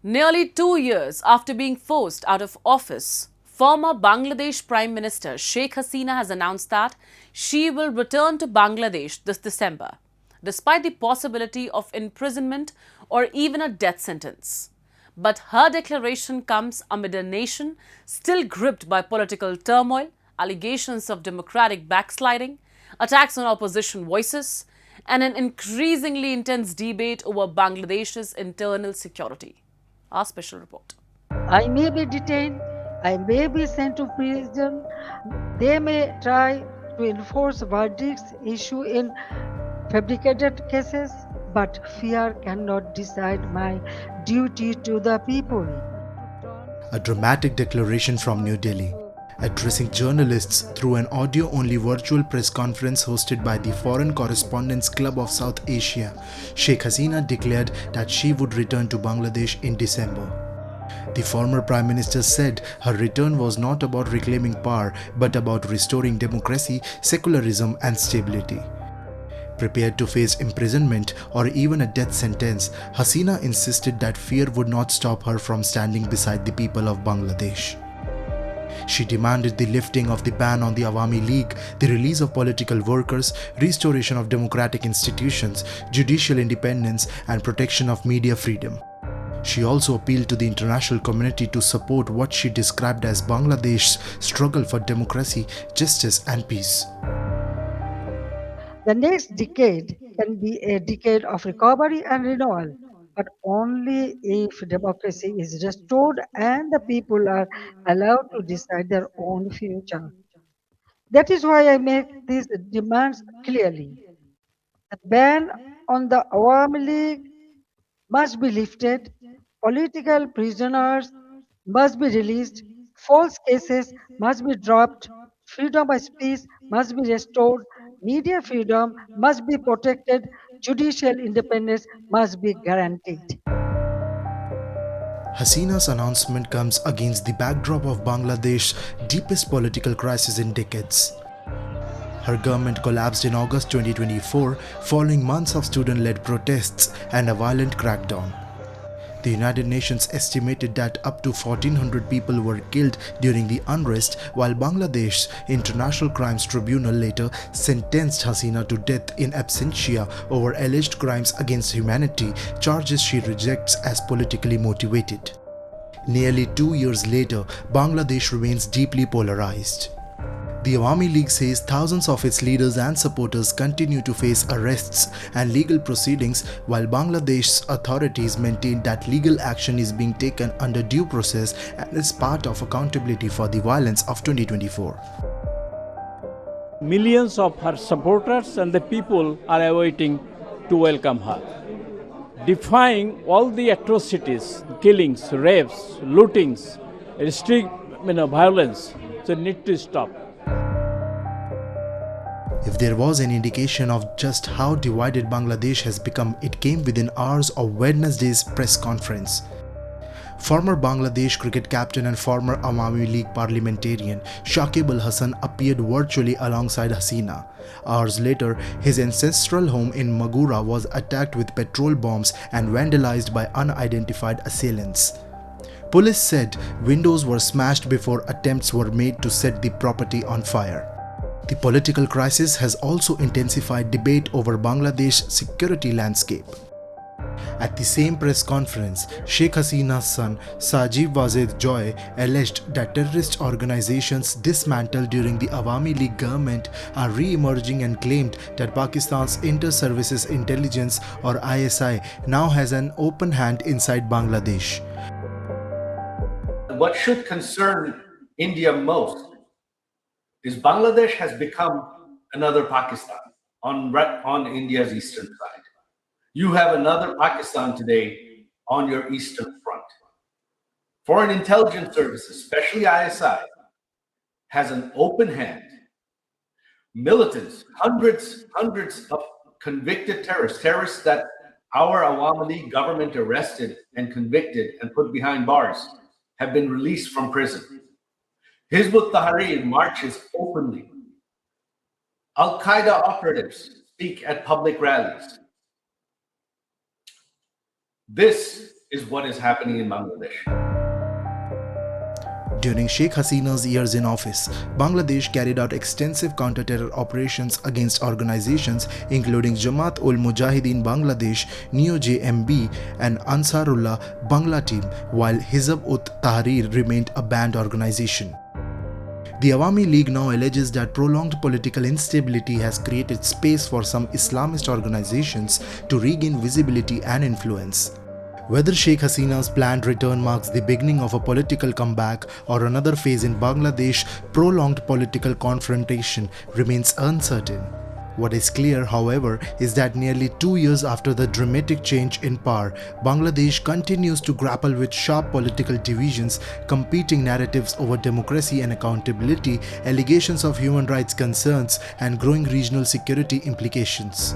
Nearly 2 years after being forced out of office, former Bangladesh Prime Minister Sheikh Hasina has announced that she will return to Bangladesh this December, despite the possibility of imprisonment or even a death sentence. But her declaration comes amid a nation still gripped by political turmoil, allegations of democratic backsliding, attacks on opposition voices, and an increasingly intense debate over Bangladesh's internal security. Our special report. I may be detained, I may be sent to prison. They may try to enforce verdicts issued in fabricated cases, but fear cannot decide my duty to the people. A dramatic declaration from New Delhi. Addressing journalists through an audio only virtual press conference hosted by the Foreign Correspondents Club of South Asia, Sheikh Hasina declared that she would return to Bangladesh in December. The former Prime Minister said her return was not about reclaiming power but about restoring democracy, secularism, and stability. Prepared to face imprisonment or even a death sentence, Hasina insisted that fear would not stop her from standing beside the people of Bangladesh. She demanded the lifting of the ban on the Awami League, the release of political workers, restoration of democratic institutions, judicial independence, and protection of media freedom. She also appealed to the international community to support what she described as Bangladesh's struggle for democracy, justice, and peace. The next decade can be a decade of recovery and renewal, but only if democracy is restored and the people are allowed to decide their own future. That is why I make these demands clearly. The ban on the Awami League must be lifted, political prisoners must be released, false cases must be dropped, freedom of speech must be restored, media freedom must be protected, judicial independence must be guaranteed. Hasina's announcement comes against the backdrop of Bangladesh's deepest political crisis in decades. Her government collapsed in August 2024 following months of student-led protests and a violent crackdown. The United Nations estimated that up to 1,400 people were killed during the unrest, while Bangladesh's International Crimes Tribunal later sentenced Hasina to death in absentia over alleged crimes against humanity, charges she rejects as politically motivated. Nearly 2 years later, Bangladesh remains deeply polarized. The Awami League says thousands of its leaders and supporters continue to face arrests and legal proceedings, while Bangladesh's authorities maintain that legal action is being taken under due process and is part of accountability for the violence of 2024. Millions of her supporters and the people are awaiting to welcome her, defying all the atrocities, killings, rapes, lootings, strict violence. So need to stop. If there was an indication of just how divided Bangladesh has become, it came within hours of Wednesday's press conference. Former Bangladesh cricket captain and former Awami League parliamentarian Shakib al-Hasan appeared virtually alongside Hasina. Hours later, his ancestral home in Magura was attacked with petrol bombs and vandalized by unidentified assailants. Police said windows were smashed before attempts were made to set the property on fire. The political crisis has also intensified debate over Bangladesh's security landscape. At the same press conference, Sheikh Hasina's son Sajib Wazid Joy alleged that terrorist organizations dismantled during the Awami League government are re-emerging and claimed that Pakistan's Inter-Services Intelligence or ISI now has an open hand inside Bangladesh. What should concern India most is Bangladesh has become another Pakistan on India's eastern side. You have another Pakistan today on your eastern front. Foreign intelligence services, especially ISI, has an open hand. Militants, hundreds of convicted terrorists that our Awami League government arrested and convicted and put behind bars, have been released from prison. Hizb ut-Tahrir marches openly. Al-Qaeda operatives speak at public rallies. This is what is happening in Bangladesh. During Sheikh Hasina's years in office, Bangladesh carried out extensive counter-terror operations against organizations including Jamaat ul Mujahideen Bangladesh, Neo-JMB and Ansarullah Bangla Team, while Hizb ut Tahrir remained a banned organization. The Awami League now alleges that prolonged political instability has created space for some Islamist organizations to regain visibility and influence. Whether Sheikh Hasina's planned return marks the beginning of a political comeback or another phase in Bangladesh prolonged political confrontation remains uncertain. What is clear, however, is that nearly 2 years after the dramatic change in power, Bangladesh continues to grapple with sharp political divisions, competing narratives over democracy and accountability, allegations of human rights concerns, and growing regional security implications.